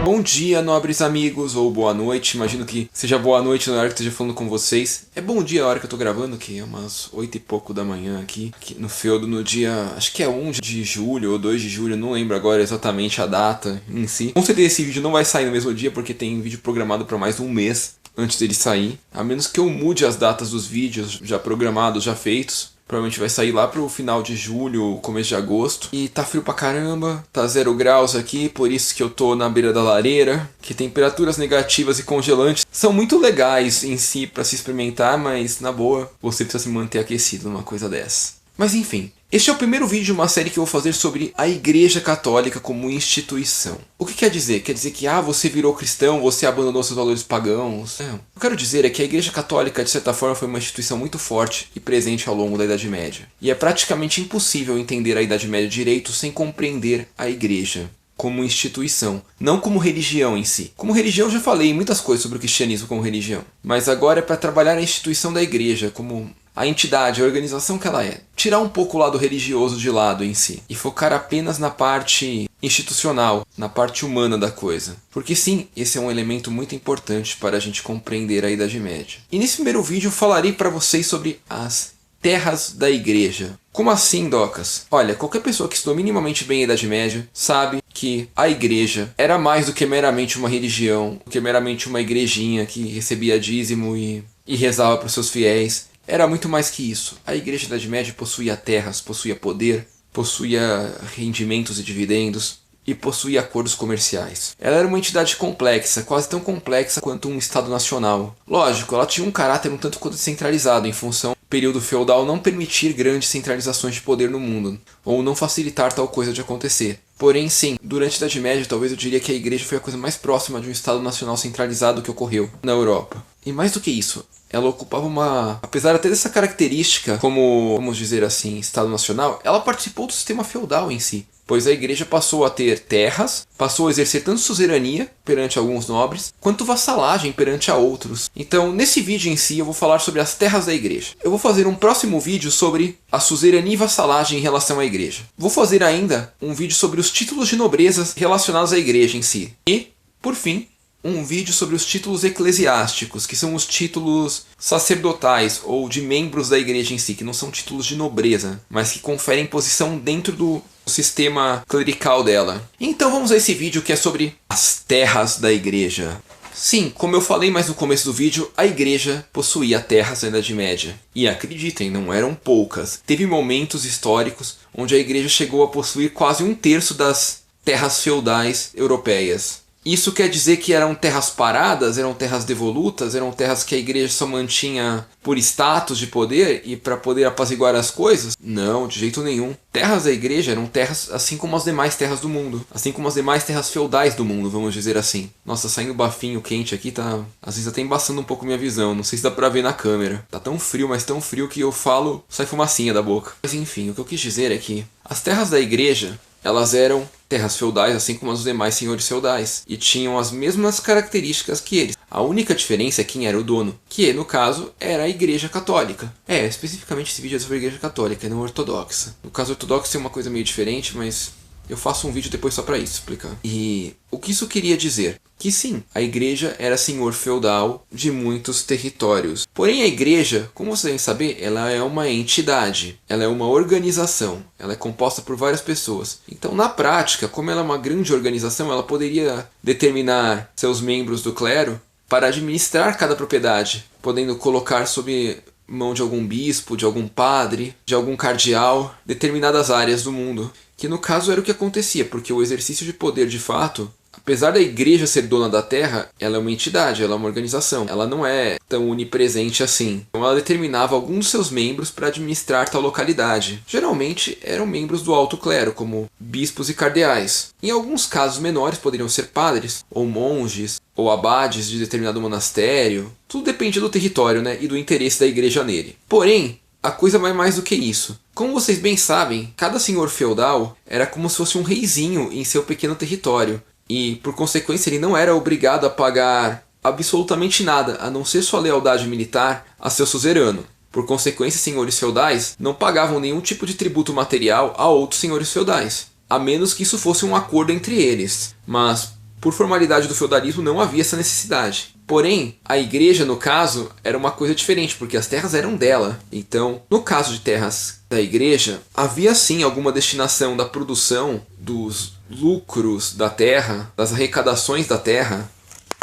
Bom dia, nobres amigos, ou boa noite. Imagino que seja boa noite na hora que eu esteja falando com vocês. É bom dia a hora que eu tô gravando, que é umas 8 e pouco da manhã aqui no feudo, no dia, acho que é 1 de julho ou 2 de julho, não lembro agora exatamente a data em si. Com certeza esse vídeo não vai sair no mesmo dia, porque tem vídeo programado para mais de um mês antes dele sair. A menos que eu mude as datas dos vídeos já programados, já feitos. Provavelmente vai sair lá pro final de julho, começo de agosto. E tá frio pra caramba, tá 0 graus aqui, por isso que eu tô na beira da lareira. Que temperaturas negativas e congelantes são muito legais em si pra se experimentar, mas na boa, você precisa se manter aquecido numa coisa dessa. Mas enfim, este é o primeiro vídeo de uma série que eu vou fazer sobre a Igreja Católica como instituição. O que quer dizer? Quer dizer que você virou cristão, você abandonou seus valores pagãos? Não. O que eu quero dizer é que a Igreja Católica, de certa forma, foi uma instituição muito forte e presente ao longo da Idade Média. E é praticamente impossível entender a Idade Média direito sem compreender a Igreja como instituição, não como religião em si. Como religião eu já falei muitas coisas sobre o cristianismo como religião, mas agora é para trabalhar a instituição da Igreja como a entidade, a organização que ela é. Tirar um pouco o lado religioso de lado em si e focar apenas na parte institucional, na parte humana da coisa. Porque sim, esse é um elemento muito importante para a gente compreender a Idade Média. E nesse primeiro vídeo eu falarei para vocês sobre as terras da Igreja. Como assim, Docas? Olha, qualquer pessoa que estudou minimamente bem a Idade Média sabe que a Igreja era mais do que meramente uma religião, do que meramente uma igrejinha que recebia dízimo e rezava para os seus fiéis. Era muito mais que isso. A Igreja da Idade Média possuía terras, possuía poder, possuía rendimentos e dividendos e possuía acordos comerciais. Ela era uma entidade complexa, quase tão complexa quanto um Estado nacional. Lógico, ela tinha um caráter um tanto quanto centralizado em função do período feudal não permitir grandes centralizações de poder no mundo, ou não facilitar tal coisa de acontecer. Porém, sim, durante a Idade Média, talvez eu diria que a Igreja foi a coisa mais próxima de um Estado nacional centralizado que ocorreu na Europa. E mais do que isso, ela ocupava uma... Apesar até dessa característica, como, vamos dizer assim, Estado nacional, ela participou do sistema feudal em si. Pois a Igreja passou a ter terras, passou a exercer tanto suzerania perante alguns nobres, quanto vassalagem perante a outros. Então, nesse vídeo em si, eu vou falar sobre as terras da Igreja. Eu vou fazer um próximo vídeo sobre a suzerania e vassalagem em relação à Igreja. Vou fazer ainda um vídeo sobre os títulos de nobreza relacionados à Igreja em si. E, por fim, um vídeo sobre os títulos eclesiásticos, que são os títulos sacerdotais ou de membros da Igreja em si, que não são títulos de nobreza, mas que conferem posição dentro do sistema clerical dela. Então vamos a esse vídeo que é sobre as terras da Igreja. Sim, como eu falei mais no começo do vídeo, a Igreja possuía terras na Idade Média. E acreditem, não eram poucas. Teve momentos históricos onde a Igreja chegou a possuir quase 1/3 das terras feudais europeias. Isso quer dizer que eram terras paradas, eram terras devolutas, eram terras que a Igreja só mantinha por status de poder e para poder apaziguar as coisas? Não, de jeito nenhum. Terras da Igreja eram terras assim como as demais terras do mundo, assim como as demais terras feudais do mundo, vamos dizer assim. Nossa, saindo bafinho quente aqui, tá... Às vezes até embaçando um pouco minha visão, não sei se dá pra ver na câmera. Tá tão frio, mas tão frio que eu falo, sai fumacinha da boca. Mas enfim, o que eu quis dizer é que as terras da Igreja, elas eram terras feudais, assim como os demais senhores feudais, e tinham as mesmas características que eles. A única diferença é quem era o dono, que no caso era a Igreja Católica. Especificamente esse vídeo é sobre a Igreja Católica, e não ortodoxa. No caso ortodoxo é uma coisa meio diferente, mas eu faço um vídeo depois só pra isso explicar. E o que isso queria dizer? Que sim, a Igreja era senhor feudal de muitos territórios. Porém a Igreja, como vocês devem saber, ela é uma entidade, ela é uma organização, ela é composta por várias pessoas. Então na prática, como ela é uma grande organização, ela poderia determinar seus membros do clero para administrar cada propriedade, podendo colocar sob mão de algum bispo, de algum padre, de algum cardeal, determinadas áreas do mundo. Que no caso era o que acontecia, porque o exercício de poder de fato, apesar da Igreja ser dona da terra, ela é uma entidade, ela é uma organização. Ela não é tão onipresente assim. Então ela determinava alguns dos seus membros para administrar tal localidade. Geralmente eram membros do alto clero, como bispos e cardeais. Em alguns casos menores poderiam ser padres, ou monges, ou abades de determinado monastério. Tudo depende do território, né, e do interesse da Igreja nele. Porém, a coisa vai mais do que isso. Como vocês bem sabem, cada senhor feudal era como se fosse um reizinho em seu pequeno território. E, por consequência, ele não era obrigado a pagar absolutamente nada, a não ser sua lealdade militar a seu suzerano. Por consequência, senhores feudais não pagavam nenhum tipo de tributo material a outros senhores feudais, a menos que isso fosse um acordo entre eles. Mas, Por formalidade do feudalismo não havia essa necessidade. Porém, a igreja, no caso, era uma coisa diferente, porque as terras eram dela. Então, no caso de terras da igreja, havia sim alguma destinação da produção, dos lucros da terra, das arrecadações da terra,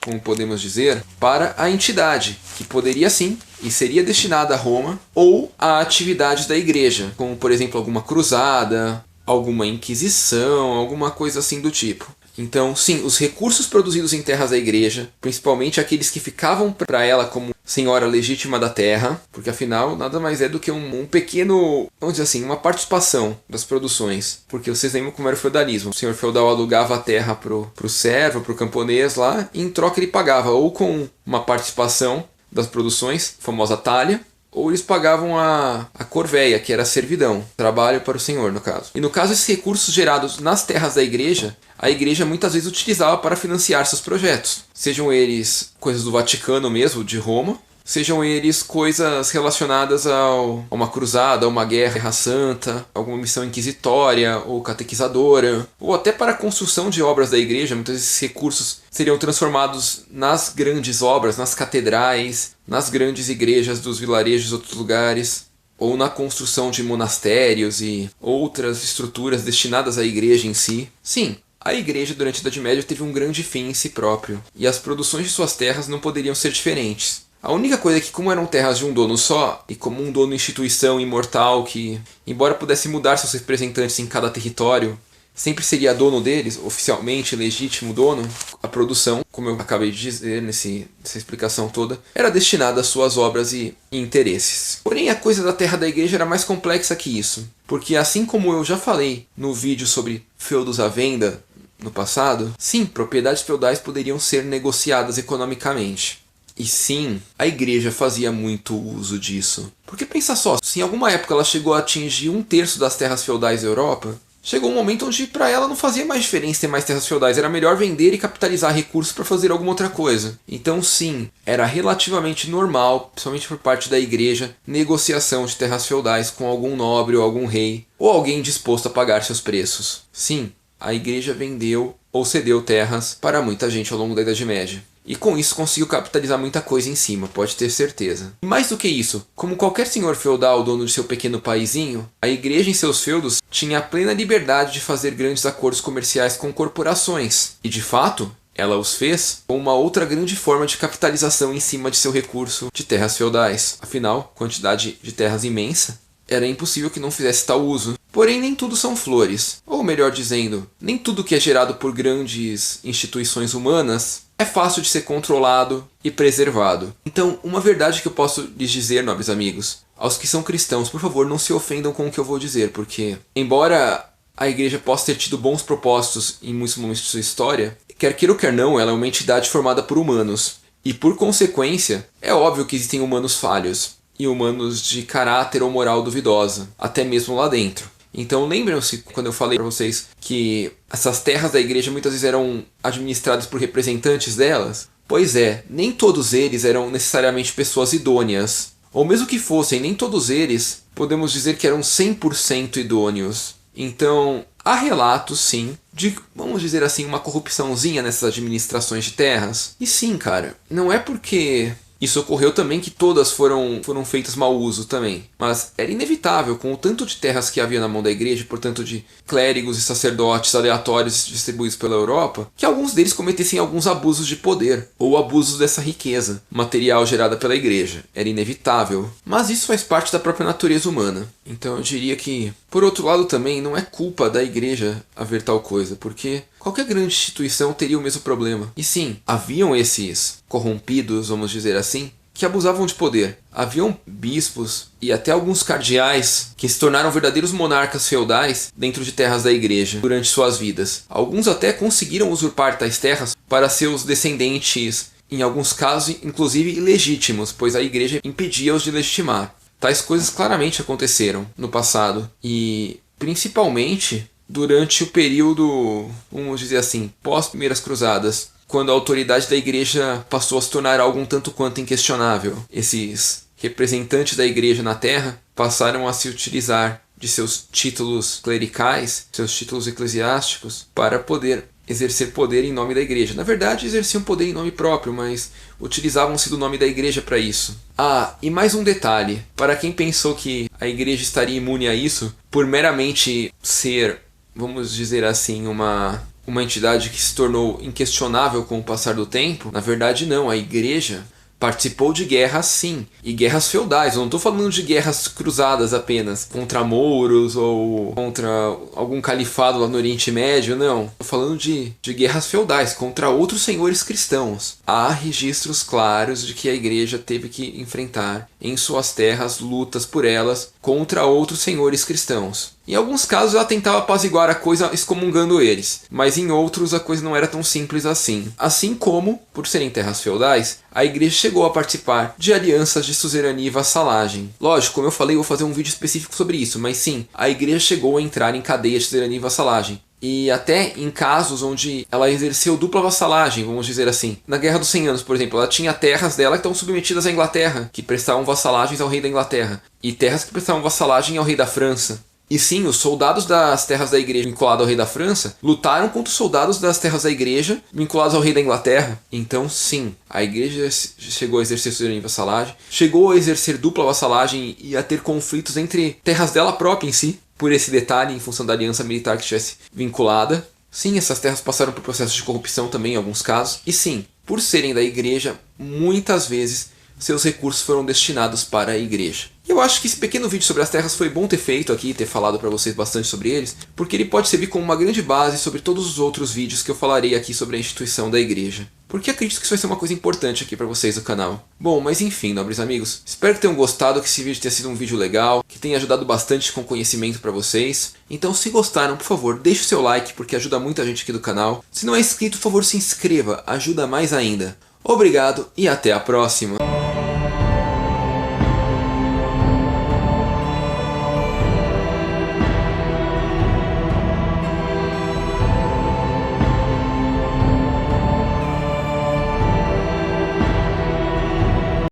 como podemos dizer, para a entidade, que poderia sim e seria destinada a Roma ou a atividades da igreja, como por exemplo alguma cruzada, alguma inquisição, alguma coisa assim do tipo. Então, sim, os recursos produzidos em terras da igreja, principalmente aqueles que ficavam para ela como senhora legítima da terra, porque afinal nada mais é do que um pequeno, vamos dizer assim, uma participação das produções. Porque vocês lembram como era o feudalismo. O senhor feudal alugava a terra pro servo, pro camponês lá, e em troca ele pagava ou com uma participação das produções, a famosa talha, ou eles pagavam a corveia, que era a servidão, trabalho para o senhor, no caso. E no caso, esses recursos gerados nas terras da igreja, a igreja muitas vezes utilizava para financiar seus projetos. Sejam eles coisas do Vaticano mesmo, de Roma, sejam eles coisas relacionadas a uma cruzada, a uma guerra santa, alguma missão inquisitória ou catequizadora, ou até para a construção de obras da igreja. Muitos desses recursos seriam transformados nas grandes obras, nas catedrais, nas grandes igrejas dos vilarejos e outros lugares, ou na construção de monastérios e outras estruturas destinadas à igreja em si. Sim, a igreja durante a Idade Média teve um grande fim em si próprio, e as produções de suas terras não poderiam ser diferentes. A única coisa é que, como eram terras de um dono só, e como um dono instituição imortal que, embora pudesse mudar seus representantes em cada território, sempre seria dono deles, oficialmente legítimo dono, a produção, como eu acabei de dizer nessa explicação toda, era destinada às suas obras e interesses. Porém, a coisa da terra da igreja era mais complexa que isso, porque assim como eu já falei no vídeo sobre feudos à venda no passado, sim, propriedades feudais poderiam ser negociadas economicamente. E sim, a igreja fazia muito uso disso. Porque pensa só, se em alguma época ela chegou a atingir 1/3 das terras feudais da Europa, chegou um momento onde para ela não fazia mais diferença ter mais terras feudais, era melhor vender e capitalizar recursos para fazer alguma outra coisa. Então sim, era relativamente normal, principalmente por parte da igreja, negociação de terras feudais com algum nobre ou algum rei, ou alguém disposto a pagar seus preços. Sim, a igreja vendeu ou cedeu terras para muita gente ao longo da Idade Média. E com isso conseguiu capitalizar muita coisa em cima, pode ter certeza. E mais do que isso, como qualquer senhor feudal dono de seu pequeno paizinho, a igreja em seus feudos tinha a plena liberdade de fazer grandes acordos comerciais com corporações. E de fato, ela os fez com uma outra grande forma de capitalização em cima de seu recurso de terras feudais. Afinal, quantidade de terras imensa, era impossível que não fizesse tal uso. Porém, nem tudo são flores. Ou melhor dizendo, nem tudo que é gerado por grandes instituições humanas é fácil de ser controlado e preservado. Então, uma verdade que eu posso lhes dizer, nobres amigos, aos que são cristãos, por favor, não se ofendam com o que eu vou dizer, porque, embora a igreja possa ter tido bons propósitos em muitos momentos de sua história, quer queira ou quer não, ela é uma entidade formada por humanos. E, por consequência, é óbvio que existem humanos falhos e humanos de caráter ou moral duvidosa, até mesmo lá dentro. Então lembram-se quando eu falei para vocês que essas terras da igreja muitas vezes eram administradas por representantes delas? Pois é, nem todos eles eram necessariamente pessoas idôneas. Ou mesmo que fossem, nem todos eles podemos dizer que eram 100% idôneos. Então, há relatos, sim, de, vamos dizer assim, uma corrupçãozinha nessas administrações de terras. E sim, cara, não é porque isso ocorreu também que todas foram feitas mau uso também. Mas era inevitável, com o tanto de terras que havia na mão da igreja, portanto de clérigos e sacerdotes aleatórios distribuídos pela Europa, que alguns deles cometessem alguns abusos de poder, ou abusos dessa riqueza material gerada pela igreja. Era inevitável. Mas isso faz parte da própria natureza humana. Então eu diria que, por outro lado também, não é culpa da igreja haver tal coisa, porque qualquer grande instituição teria o mesmo problema. E sim, haviam esses corrompidos, vamos dizer assim, que abusavam de poder. Haviam bispos e até alguns cardeais que se tornaram verdadeiros monarcas feudais dentro de terras da igreja durante suas vidas. Alguns até conseguiram usurpar tais terras para seus descendentes, em alguns casos inclusive ilegítimos, pois a igreja impedia-os de legitimar. Tais coisas claramente aconteceram no passado e principalmente durante o período, vamos dizer assim, pós-Primeiras Cruzadas, quando a autoridade da igreja passou a se tornar algo um tanto quanto inquestionável. Esses representantes da igreja na terra passaram a se utilizar de seus títulos clericais, seus títulos eclesiásticos, para poder exercer poder em nome da igreja. Na verdade, exerciam poder em nome próprio, mas utilizavam-se do nome da igreja para isso. Ah, e mais um detalhe. Para quem pensou que a igreja estaria imune a isso, por meramente ser, vamos dizer assim, uma entidade que se tornou inquestionável com o passar do tempo, na verdade não, a igreja participou de guerras sim, e guerras feudais. Eu não estou falando de guerras cruzadas apenas, contra mouros ou contra algum califado lá no Oriente Médio, não. Estou falando de guerras feudais contra outros senhores cristãos. Há registros claros de que a igreja teve que enfrentar em suas terras lutas por elas contra outros senhores cristãos. Em alguns casos ela tentava apaziguar a coisa excomungando eles, mas em outros a coisa não era tão simples assim. Assim como, por serem terras feudais, a igreja chegou a participar de alianças de suzerania e vassalagem. Lógico, como eu falei, eu vou fazer um vídeo específico sobre isso, mas sim, a igreja chegou a entrar em cadeia de suzerania e vassalagem. E até em casos onde ela exerceu dupla vassalagem, vamos dizer assim. Na Guerra dos 100 Anos, por exemplo, ela tinha terras dela que estão submetidas à Inglaterra, que prestavam vassalagens ao rei da Inglaterra, e terras que prestavam vassalagem ao rei da França. E sim, os soldados das terras da igreja vinculados ao rei da França lutaram contra os soldados das terras da igreja vinculados ao rei da Inglaterra. Então sim, a igreja chegou a exercer suzerania e vassalagem, chegou a exercer dupla vassalagem e a ter conflitos entre terras dela própria em si, por esse detalhe, em função da aliança militar que estivesse vinculada. Sim, essas terras passaram por processos de corrupção também em alguns casos. E sim, por serem da igreja, muitas vezes seus recursos foram destinados para a igreja. E eu acho que esse pequeno vídeo sobre as terras foi bom ter feito aqui, ter falado para vocês bastante sobre eles, porque ele pode servir como uma grande base sobre todos os outros vídeos que eu falarei aqui sobre a instituição da igreja. Porque acredito que isso vai ser uma coisa importante aqui para vocês do canal. Bom, mas enfim, nobres amigos, espero que tenham gostado, que esse vídeo tenha sido um vídeo legal, que tenha ajudado bastante com conhecimento para vocês. Então se gostaram, por favor, deixe o seu like, porque ajuda muita gente aqui do canal. Se não é inscrito, por favor, se inscreva, ajuda mais ainda. Obrigado e até a próxima!